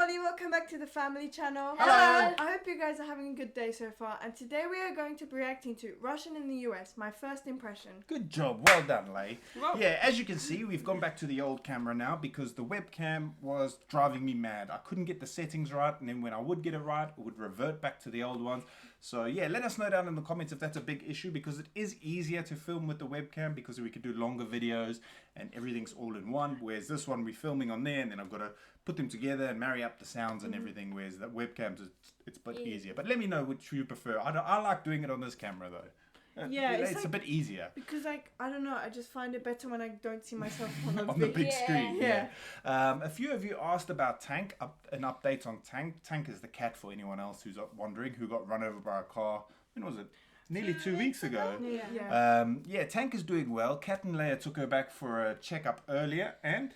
everybody, welcome back to the family channel. Hello. I hope you guys are having a good day so far, and today we are going to be reacting to Russian in the US, my first impression. Good job, well done, Lay. Yeah, as you can see, we've gone back to the old camera now because the webcam was driving me mad. I couldn't get the settings right, and then when I would get it right, it would revert back to the old ones. So yeah, let us know down in the comments if that's a big issue, because it is easier to film with the webcam because we can do longer videos and everything's all in one, whereas this one we're filming on there and then I've got to put them together and marry up the sounds and everything, whereas the webcams it's a bit easier. But let me know which you prefer. I like doing it on this camera though. Yeah, it's like, a bit easier. Because I don't know, I just find it better when I don't see myself on, on the big screen. Yeah. A few of you asked about Tank, an update on Tank. Tank is the cat, for anyone else who's wondering, who got run over by a car. When was it? Nearly 2 weeks ago. Yeah, Tank is doing well. Kat and Leia took her back for a checkup earlier, and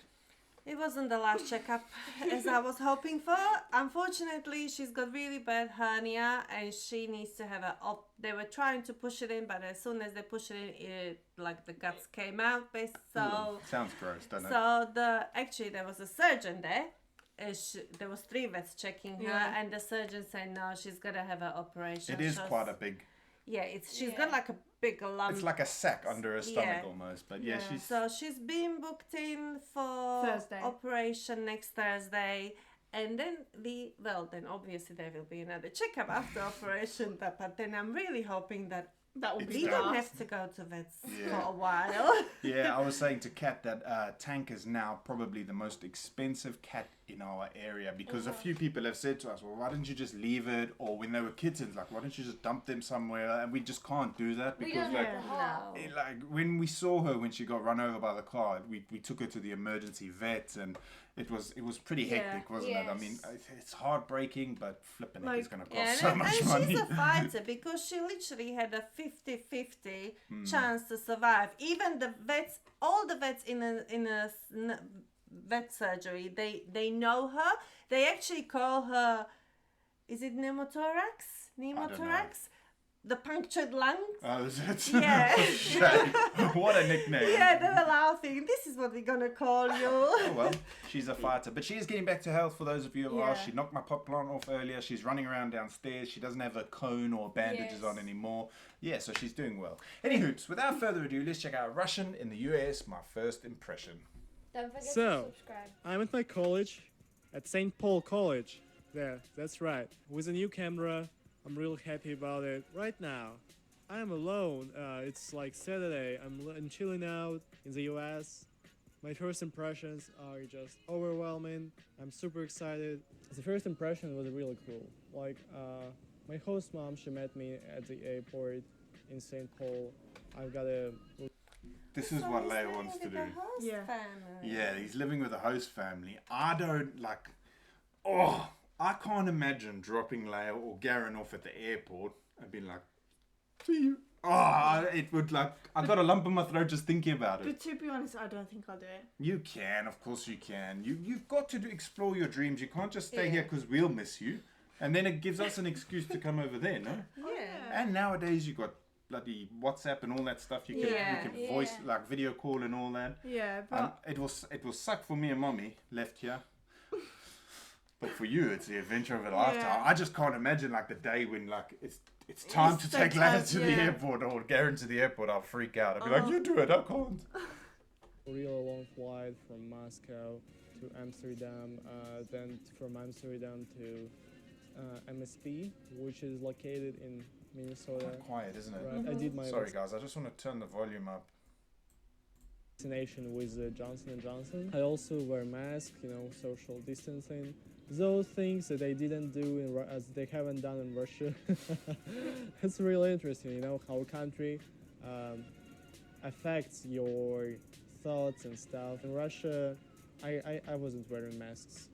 it wasn't the last checkup as I was hoping for. Unfortunately, she's got really bad hernia and she needs to have a op. They were trying to push it in, but as soon as they push it in, the guts came out. So sounds gross, doesn't it? So there was a surgeon there. There was 3 vets checking her, and the surgeon said no, she's gonna have an operation. It is quite a big. Yeah, she's got like a big lump. It's like a sack under her stomach almost, but she's. So she's been booked in for Thursday. Operation next Thursday, and then then obviously there will be another checkup after operation. But then I'm really hoping that will we be don't have to go to vets for a while. Yeah, I was saying to Kat that Tank is now probably the most expensive cat in our area, because a few people have said to us, well, why didn't you just leave it? Or when they were kittens, like, why don't you just dump them somewhere? And we just can't do that because like when we saw her when she got run over by the car, we took her to the emergency vet, and it was pretty hectic, wasn't it? I mean, it's heartbreaking, but flipping it's going to cost so much money. And she's a fighter because she literally had a 50-50 chance to survive. Even the vets, all the vets in a vet surgery, they know her. They actually call her, is it pneumothorax? Pneumothorax? The punctured lungs. Oh, is it? Yeah. What a nickname. Yeah, they were laughing. This is what we're going to call you. Oh, well, she's a fighter. But she is getting back to health, for those of you who asked. She knocked my pot plant off earlier. She's running around downstairs. She doesn't have a cone or bandages on anymore. Yeah, so she's doing well. Any hoops, without further ado, let's check out Russian in the US, my first impression. Don't forget to subscribe. I'm at my college, at St. Paul College. Yeah, that's right. With a new camera, I'm real happy about it. Right now, I am alone. It's like Saturday. I'm chilling out in the US. My first impressions are just overwhelming. I'm super excited. The first impression was really cool. Like, my host mom, she met me at the airport in St. Paul. I've got a... This is what Leia wants to do. Yeah, he's living with a host family. I don't like... Oh, I can't imagine dropping Leia or Garen off at the airport and being like, see you. Oh, it would like... I got a lump in my throat just thinking about it. But to be honest, I don't think I'll do it. You can, of course you can. You've got to explore your dreams. You can't just stay here because we'll miss you. And then it gives us an excuse to come over there, no? Yeah. And nowadays you got bloody WhatsApp and all that stuff. You can voice, like video call and all that. Yeah, but... it will suck for me and mommy left here. But for you, it's the adventure of a lifetime. I just can't imagine like the day when like it's time to take Leia to the airport or Garen to the airport. I'll freak out. I'll be like, you do it, I can't. Real long flight from Moscow to Amsterdam, then from Amsterdam to MSP, which is located in Minnesota. Quite quiet, isn't it? Right. I did my Sorry guys, I just want to turn the volume up. Vaccination with Johnson & Johnson. I also wear mask, social distancing. Those things that they didn't do as they haven't done in Russia. It's really interesting, how a country affects your thoughts and stuff. In Russia, I wasn't wearing masks.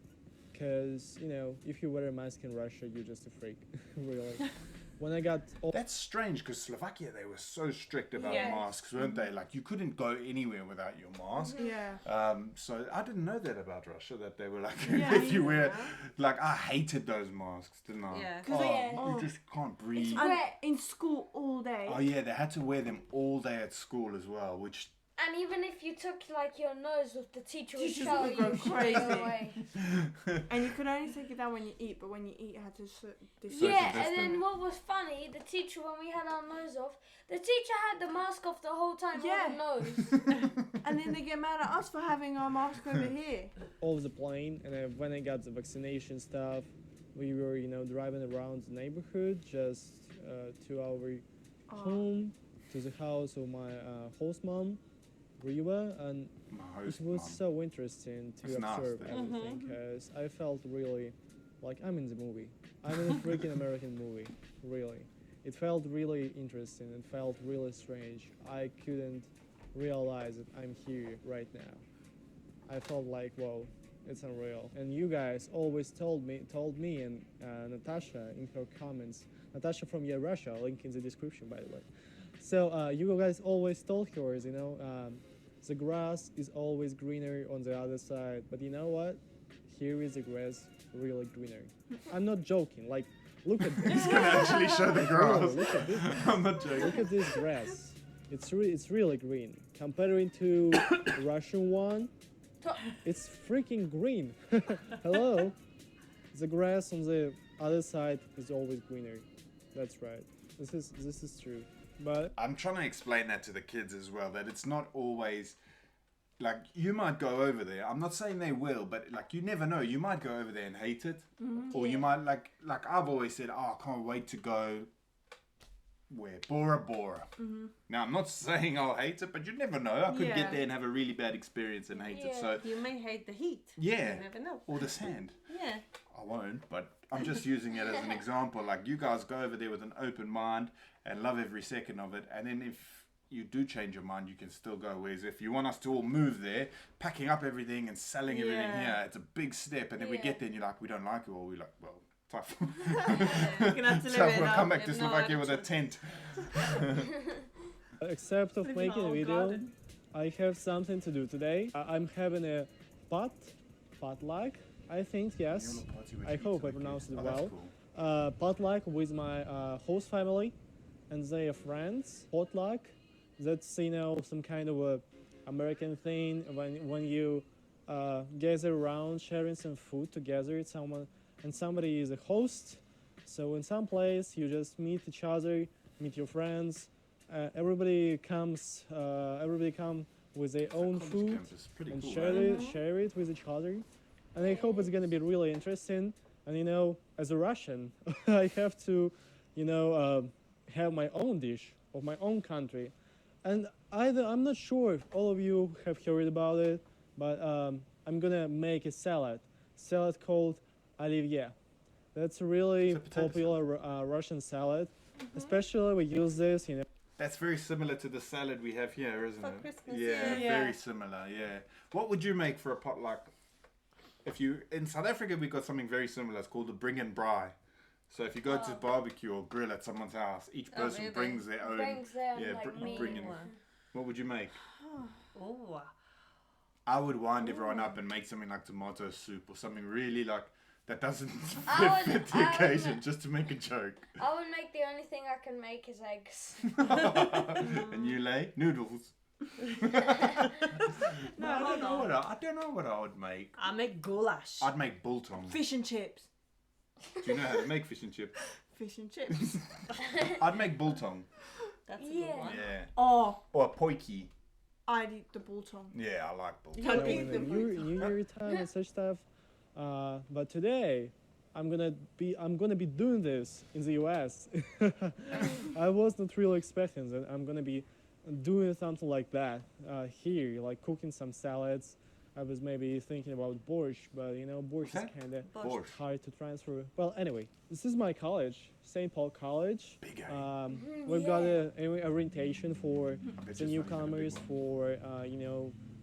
Because, if you wear a mask in Russia, you're just a freak, really. When I got... That's strange, because Slovakia, they were so strict about masks, weren't they? Like, you couldn't go anywhere without your mask. Yeah. So I didn't know that about Russia, that they were like, if you wear... Like, I hated those masks, didn't I? Yeah. You just can't breathe. In school all day. Oh, yeah, they had to wear them all day at school as well, which And even if you took like your nose off, the teacher would Teachers show would you go straight crazy. away. And you could only take it down when you eat, but when you eat, you had to distance. Yeah, distance. and then what was funny, the teacher, when we had our nose off, the teacher had the mask off the whole time Yeah. on the nose. And then they get mad at us for having our mask over here. Off the plane, and when I got the vaccination stuff, we were, driving around the neighborhood just to our home, to the house of my host mom, Riva, and My host it was mum. so interesting to It's observe nasty. everything because I felt really like I'm in the movie. I'm in a freaking American movie, really. It felt really interesting. It felt really strange. I couldn't realize that I'm here right now. I felt like, whoa, it's unreal. And you guys always told me and Natasha in her comments, Natasha from Yeah Russia, link in the description, by the way. So you guys always told her, the grass is always greener on the other side. But you know what? Here is the grass really greener. I'm not joking. Like, look at this. He's gonna actually show the grass. Really, look at this. I'm not joking. Look at this grass. It's really green. Comparing to Russian one, it's freaking green. Hello. The grass on the other side is always greener. That's right. This is true. But I'm trying to explain that to the kids as well, that it's not always like you might go over there. I'm not saying they will, but like you never know. You might go over there and hate it, or you might like I've always said, oh, I can't wait to go where Bora Bora. Now I'm not saying I'll hate it, but you never know. I could Yeah. get there and have a really bad experience and hate it. Yeah. So You may hate the heat. yeah, You never know. or the sand. Yeah. I won't, but I'm just using it as an example. Like you guys go over there with an open mind and love every second of it, and then if you do change your mind, you can still go. Whereas if you want us to all move there, packing up everything and selling everything Yeah. here, it's a big step. And then we Yeah. get there and you're like, we don't like it, or we're like, well, tough. You're gonna have to live Tough. it We'll up. come back to Have no Slovakia with a attitude. tent. except of Live in making a our video, garden. I have something to do today. I'm having a potluck. I think yes. I hope I pronounced it Oh, that's well. cool. Potluck with my host family and their friends. Potluck, that's some kind of a American thing when you gather around sharing some food together. Somebody is a host. So in some place you just meet each other, meet your friends. Everybody come with their own College food campus, pretty and cool, share it with each other. And I hope it's gonna be really interesting. And as a Russian, I have to, have my own dish of my own country. And I'm not sure if all of you have heard about it, but I'm gonna make a salad called olivia. That's a really It's a potato popular Russian salad. Especially we use this, That's very similar to the salad we have here, isn't For it? Christmas, Yeah, yeah. very similar. Yeah. What would you make for a potluck? If you in South Africa, we've got something very similar. It's called the bring and braai. So if you go to barbecue or grill at someone's house, each Oh, person really? brings their own. Brings their yeah, like meat. bring in. What would you make? Oh. I would wind everyone up and make something like tomato soup or something really like that doesn't I fit would- the I would occasion, make- just to make a joke. I would make the only thing I can make is eggs. And you lay noodles. No, I don't know what I don't know what I would make. I make goulash. I'd make biltong. Fish and chips. Do you know how to make fish and chips? Fish and chips. I'd make biltong. That's a Yeah. good one. Yeah. Oh, Or a poiki. I'd eat the biltong. Yeah, I like biltong. Can't in eat the the New Year time and such stuff. But today, I'm gonna be doing this in the U.S. I was not really expecting that I'm gonna be doing something like that here, like cooking some salads. I was maybe thinking about borscht, but borscht is Okay. kind of Borscht. hard to transfer. Well, anyway, this is my college, St. Paul College. Big A. We've got a orientation for bet the you it's not even a big newcomers, one. for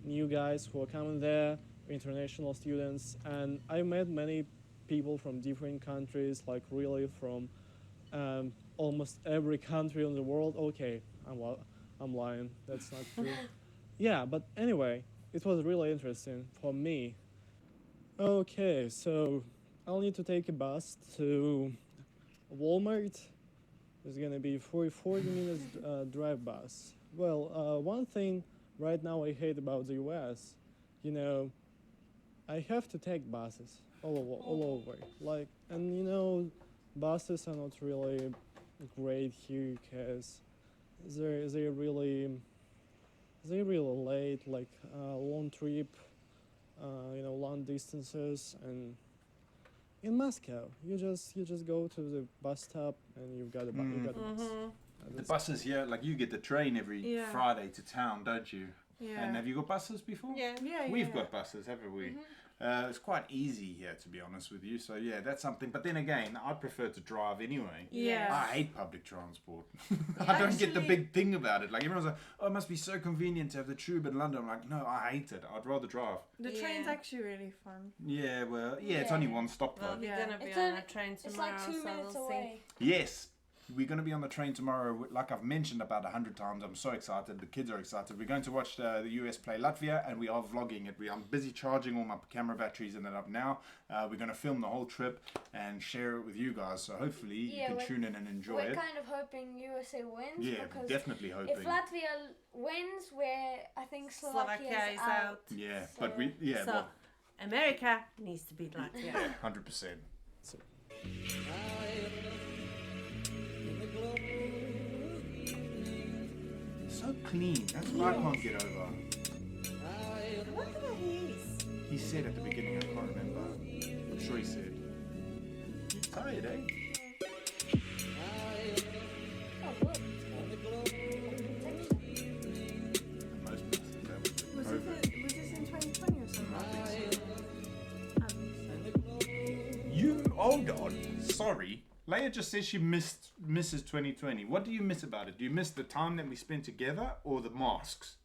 new guys who are coming there, international students, and I met many people from different countries, like really from almost every country in the world. Okay, I'm lying. That's not true. Yeah, but anyway, it was really interesting for me. Okay, so I'll need to take a bus to Walmart. It's gonna be 40 minutes drive bus. Well, one thing right now I hate about the US. You know, I have to take buses all over. Like, and you know, buses are not really great here because they're really late, like long trip, you know, long distances. And in Moscow, you just go to the bus stop and you've got a you got a bus. The buses here, like you get the train every Yeah. Friday to town, don't you? Yeah. And have you got buses before? Yeah. Yeah, We've yeah. got buses, haven't we? It's quite easy here, to be honest with you. So yeah, that's something. But then again, I prefer to drive anyway. Yeah. I hate public transport. I don't get the Actually- big thing about it. Like everyone's like, "Oh, it must be so convenient to have the tube in London." I'm like, no, I hate it. I'd rather drive. The Yeah. train's actually really fun. Yeah, well, yeah, it's Yeah. only one stop though. Well, we're Yeah. gonna be It's on only- a train It's tomorrow, like 2 so minutes we'll away. Yes, we're going to be on the train tomorrow. Like I've mentioned about 100 times, I'm so excited. The kids are excited. We're going to watch the US play Latvia, and we are vlogging it. I'm busy charging all my camera batteries and that up now. We're going to film the whole trip and share it with you guys. So hopefully you Yeah, can we're- tune in and enjoy We're it. kind of hoping USA wins. Yeah, because definitely hoping. if Latvia wins, I think Slovakia Slovakia is is out. out. Yeah, So- but we, yeah, So well, America needs to beat Latvia. 100%. So, So clean. That's what I can't get over. I wonder where he is. He said at the beginning, I can't remember. I'm sure he said. You're tired, eh? Oh, look. Most buses, that was the Was COVID. was this in 2020 or something? You, hold on. Sorry. Leia just says she misses 2020. What do you miss about it? Do you miss the time that we spent together or the masks?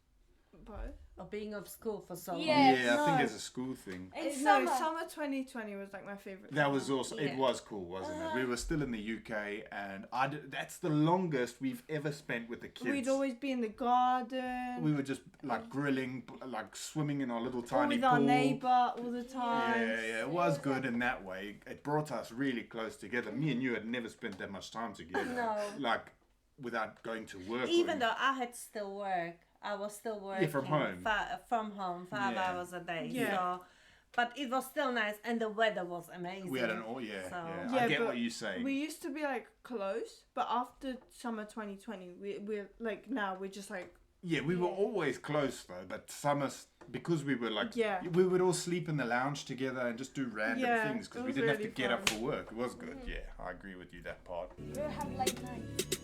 Both. Of being off school for so long. Yeah. Yeah, I think no. it's a school thing. In No, summer. summer 2020 was like my favorite. That was also, Yeah. it was cool, wasn't it? We were still in the UK and that's the longest we've ever spent with the kids. We'd always be in the garden. We were just like grilling, like swimming in our little or tiny with pool. our neighbour all the time. Yeah, it was good in that way. It brought us really close together. Me and you had never spent that much time together. No. Like, without going to work. Even though I had still work, I was still working from home. From home, 5 Yeah. hours a day. Yeah. So, but it was still nice, and the weather was amazing. we had an So- yeah. Yeah, I get but what you're saying. We used to be like close, but after summer 2020, we're like now we're just like Yeah, we were always close though, but summers because we were like, Yeah. we would all sleep in the lounge together and just do random Yeah, things because it we was didn't have to really get up fun. for work. It was good. Yeah, I agree with you that part. We'll have late nights.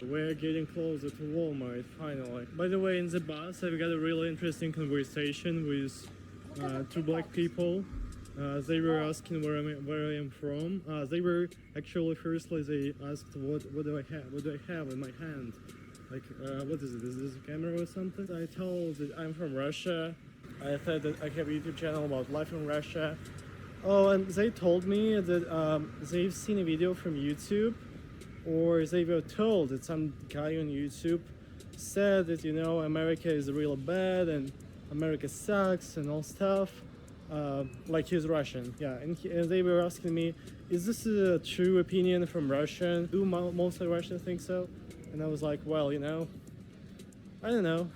we're getting closer to Walmart finally. By the way, in the bus, I've got a really interesting conversation with two black people. They were asking where I am from. They were actually firstly they asked what do I have in my hand, like what is it? Is this a camera or something? I told that I'm from Russia. I said that I have a YouTube channel about life in Russia. Oh, and they told me that they've seen a video from YouTube, or they were told that some guy on YouTube said that, you know, America is really bad and America sucks and all stuff. Like he's Russian, yeah. And they were asking me, is this a true opinion from Russia? Do mostly Russians think so? And I was like, well, you know, I don't know.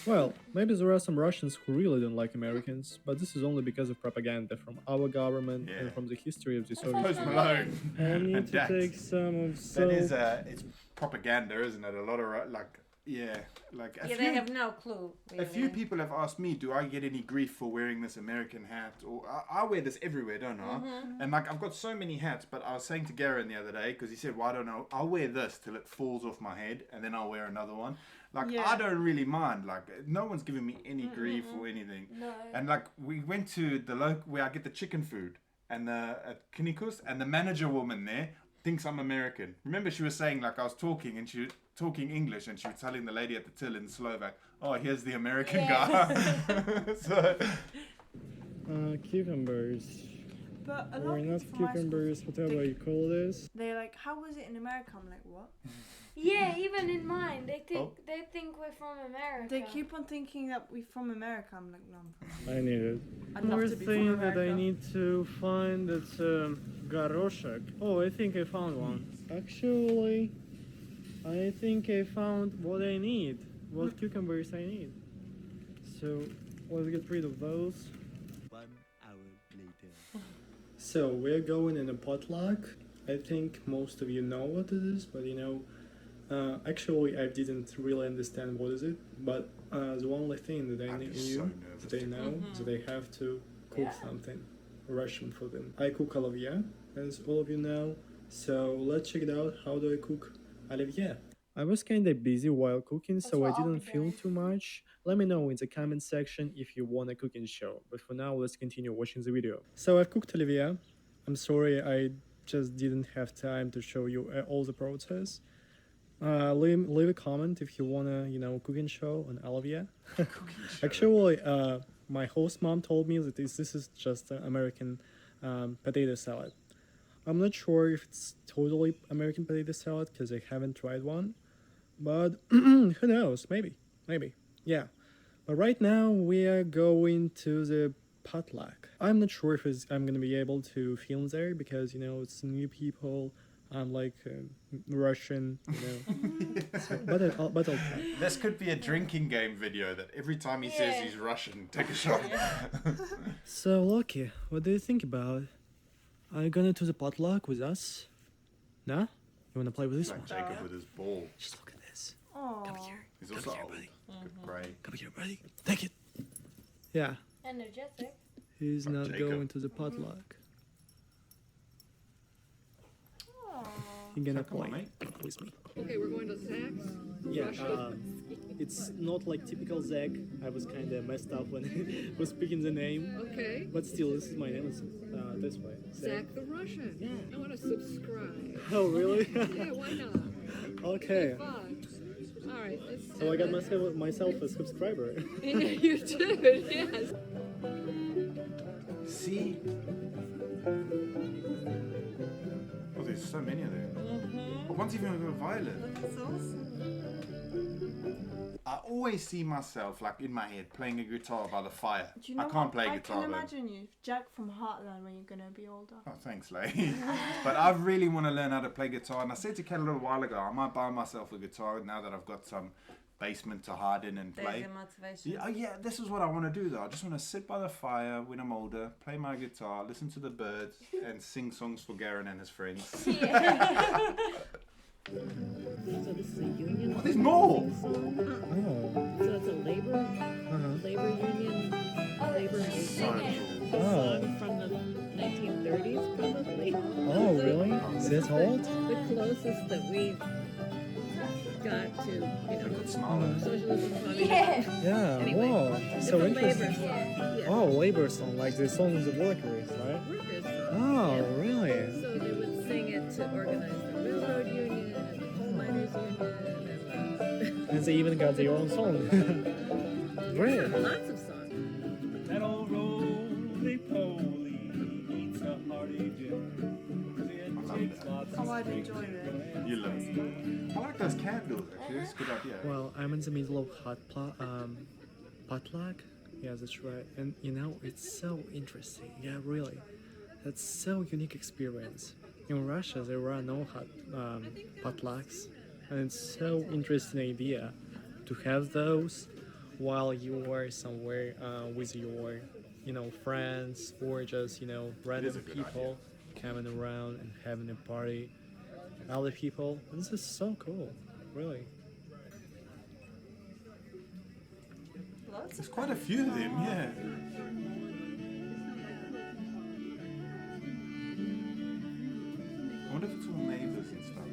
Well, maybe there are some Russians who really don't like Americans, but this is only because of propaganda from our government Yeah. and from the history of the Post Soviet Post Union. Malone. I need And to Dax. take some of That is so. it's propaganda, isn't it? A lot of like yeah, like a Yeah, few they have no clue. A few really. people have asked me, do I get any grief for wearing this American hat? Or I wear this everywhere, don't I? And like, I've got so many hats, but I was saying to Garen the other day, because he said, why don't I'll wear this till it falls off my head, and then I'll wear another one. Like, Yeah. I don't really mind. Like, no one's giving me any grief or anything. No. And like, we went to the local, where I get the chicken food, and at Kinikus, and the manager woman there thinks I'm American. Remember, she was saying, like, I was talking, and she was talking English, and she was telling the lady at the till in Slovak, oh, here's the American Yeah. guy. So, Cucumbers. But a lot Or of not people from my school, cucumbers, whatever you call this. they're like, how was it in America? I'm like, what? Yeah, even in mine, they think Oh. we're from America. They keep on thinking that we're from America. I'm like, no, I'm from I need it. I'd One love more to be from thing that I America. need to find is garoshek. Oh, I think I found one. Actually, I think I found what I need. what cucumbers I need. So let's get rid of those. 1 hour later. So we're going in a potluck. I think most of you know what it is, but actually I didn't really understand what is it. But the only thing that I I'd be knew, so nervous that they to know, so they have to cook something Russian for them. I cook oливье, as all of you know. So let's check it out. How do I cook oливье? I was kinda busy while cooking, so what I I'll be didn't film doing. too much. Let me know in the comment section if you want a cooking show. But for now, let's continue watching the video. So I've cooked oливье. I'm sorry I just didn't have time to show you all the process. Leave a comment if you wanna, cooking show on oливье. Actually, my host mom told me that this is just an American potato salad. I'm not sure if it's totally American potato salad because I haven't tried one, but who knows? Maybe. Yeah. But right now we are going to the potluck. I'm not sure if I'm gonna be able to film there because it's new people. I'm like Russian, but I'll try. This could be a drinking game video that every time he says he's Russian, take a shot. So Loki, what do you think about? Are you gonna do the potluck with us? Nah? You wanna play with this one? Like Jacob with his ball. Just look at this. Aww. Come here. He's also old. buddy. Grey. Come here, buddy. Take it. Yeah, Energetic. he's not Jacob. going to the potluck. You're gonna Come on, play mate. with me. Okay, we're going to Zach's. Yeah, Russia. it's not like typical Zach. I was kind of messed up when I was speaking the name. Okay. But still, this is my name. It's this way. Zach the Russian. Yeah. I want to subscribe. Oh, really? Yeah, why not? Okay. Fun. All right. Let's So I got myself a subscriber. Yeah, you did. Yes. See? Oh, there's so many of them. One's even got violet. That's awesome. I always see myself, like in my head, playing a guitar by the fire. Do you know I can't what? play I guitar can though. imagine you, Jack from Heartland, when you're gonna be older. Oh, thanks, Lay. But I really want to learn how to play guitar. And I said to Kat a little while ago, I might buy myself a guitar now that I've got some basement to hide in and There's play. your motivation. Yeah, yeah, this is what I want to do though. I just want to sit by the fire when I'm older, play my guitar, listen to the birds, and sing songs for Garen and his friends. So this is a union. Oh, there's more! Oh. So it's a labor union. Labor So movement. cool. Oh. Song from the 1930s, probably. Oh, really? Is that old? The closest that we got to, I could smile at it. socialism. Communism. Yeah. Yeah. Anyway, Whoa. it's So a labor interesting. song. Yeah. Oh, labor song, like the songs of workers, right? Workers song. Oh, Yeah. really? So they would sing it to organize the railroad union and the coal miners union And they even got their own song. Great. and lots of songs. That old roly-poly eats a hearty dinner. It takes lots Oh, of I'd enjoy it. You love it. I like those candles actually, that's a good idea. Well, I'm in the middle of potluck. Yeah, that's right. And it's so interesting. Yeah, really. That's so unique experience. In Russia, there are no potlucks, and it's so interesting idea to have those while you are somewhere with your, friends or just It random is a good people coming around and having a party. Other people. This is so cool, really. Lots There's of quite a few of them, yeah. I wonder if it's all neighbours and stuff.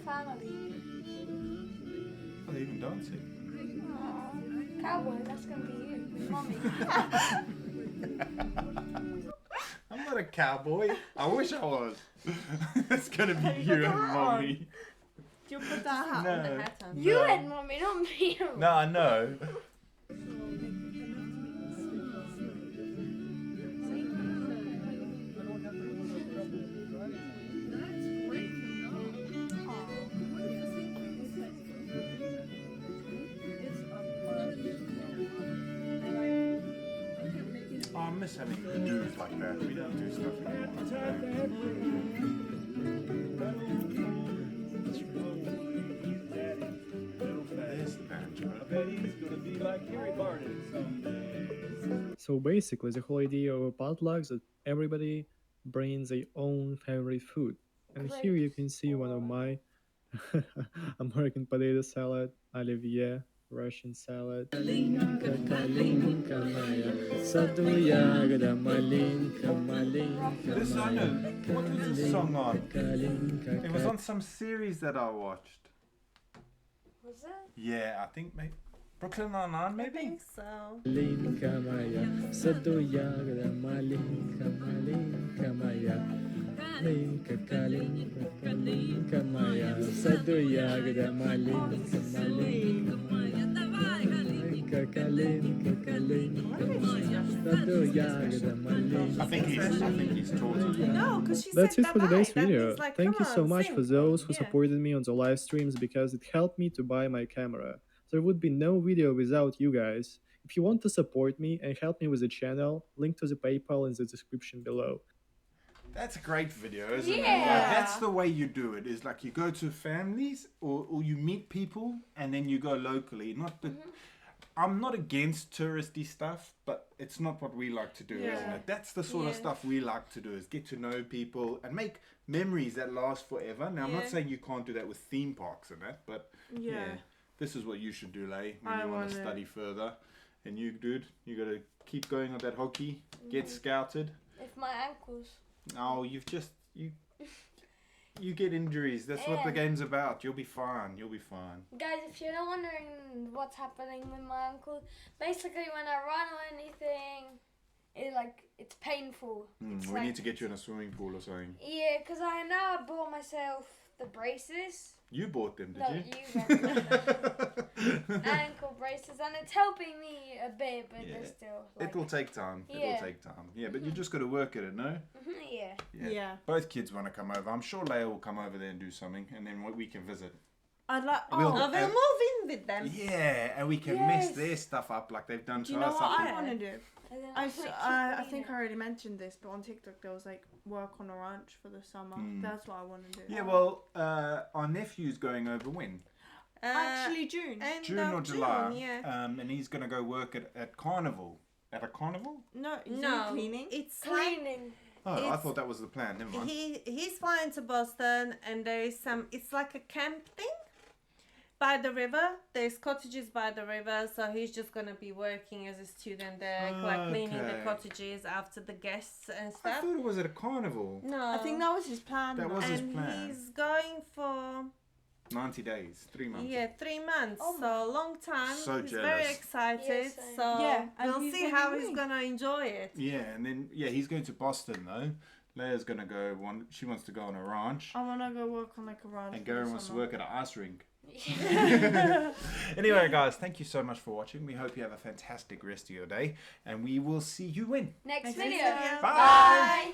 Family. Oh, they're even dancing. Aw. Cowboy, that's gonna be you. Mommy. I'm not a cowboy. I wish I was. It's gonna be you got you the and hat mommy. Do you put that hat on? No. the hat on. You No. and mommy, not me. No, I know. Oh, I miss having dudes like that. We don't do stuff anymore. That's right. He's daddy, little There's fatty. the banjo. I bet he's gonna be like Harry Barnett someday. So basically, the whole idea of a potluck is that everybody brings their own favorite food. And here you can see one of my American potato salad, Olivier, Russian salad. Калинка, калинка моя, саду ягода, малинка, малинка This I know. моя. What was this song on? Калинка, It was on some series that I watched. Was it? Yeah, I think maybe Brooklyn Nine-Nine, I maybe. think so. калинка моя, саду ягода, малинка, малинка моя. Калинка, калинка, калинка моя, саду ягода, малинка, малинка моя. Калинка, калинка, калинка моя, саду ягода, малинка. I think he's talking. No, because she That's said it for bye-bye. today's That video. means, like, Thank you come so on, much sing. for those who Yeah. supported me on the live streams because it helped me to buy my camera. There would be no video without you guys. If you want to support me and help me with the channel, link to the PayPal in the description below. That's a great video, isn't it? Yeah. Like, that's the way you do it. Is like you go to families or you meet people and then you go locally. Not that I'm not against touristy stuff, but it's not what we like to do, isn't Yeah. it? That's the sort of Yeah. stuff we like to do, is get to know people and make memories that last forever. Now, I'm not Yeah. saying you can't do that with theme parks and that, but Yeah. this is what you should do, Lay, when I you want to wanna- study further. And you, dude, you got to keep going on that hockey, get scouted. If my ankles. Oh, you get injuries. That's what the Yeah. game's about. You'll be fine. You'll be fine. Guys, if you're not wondering what's happening with my ankle, basically when I run or anything, it's painful. It's We need to get you in a swimming pool or something. Yeah, because I now bought myself the braces. You bought them, did No, you? you got them. Ankle braces, and it's helping me a bit, but Yeah. they're still. It will take time. It will Yeah. take time. Yeah, but you just got to work at it, no? Yeah. Yeah. Both kids want to come over. I'm sure Leia will come over there and do something, and then we can visit. I'd like. We'll- Oh, we'll move in with them. Yeah, and we can mess Yes. their stuff up like they've done Do to you know us. what I I think. want to do? And then I, I'll s- keep I doing think it. I already mentioned this, but on TikTok there was like work on a ranch for the summer. That's what I want to do. Yeah, well, our nephew's going over when? Actually June. End June of or July. June, yeah. And he's going to go work at Carnival. At a carnival? No, is No, it cleaning? it's like Cleaning. Oh, I It's- thought that was the plan. Never mind. he's flying to Boston, and there is some. It's like a camp thing by the river. There's cottages by the river, so he's just gonna be working as a student there, like cleaning the Okay. cottages after the guests and I stuff. thought it was at a carnival. No, I think that was his plan. That though. was his and plan. he's going for 90 days, 3 months. 3 months, Oh so a long time. So he's very jealous. excited, Yes, I am. so Yeah, and we'll he's see gonna how be he's winning. gonna enjoy it. Yeah, and then he's going to Boston though. Leia's gonna go. She wants to go on a ranch, I want to go work on like a ranch. and for the Garen wants to summer. work at an ice rink. Anyway, guys, thank you so much for watching. We hope you have a fantastic rest of your day, and we will see you in. Next Next video. video. Bye. Bye.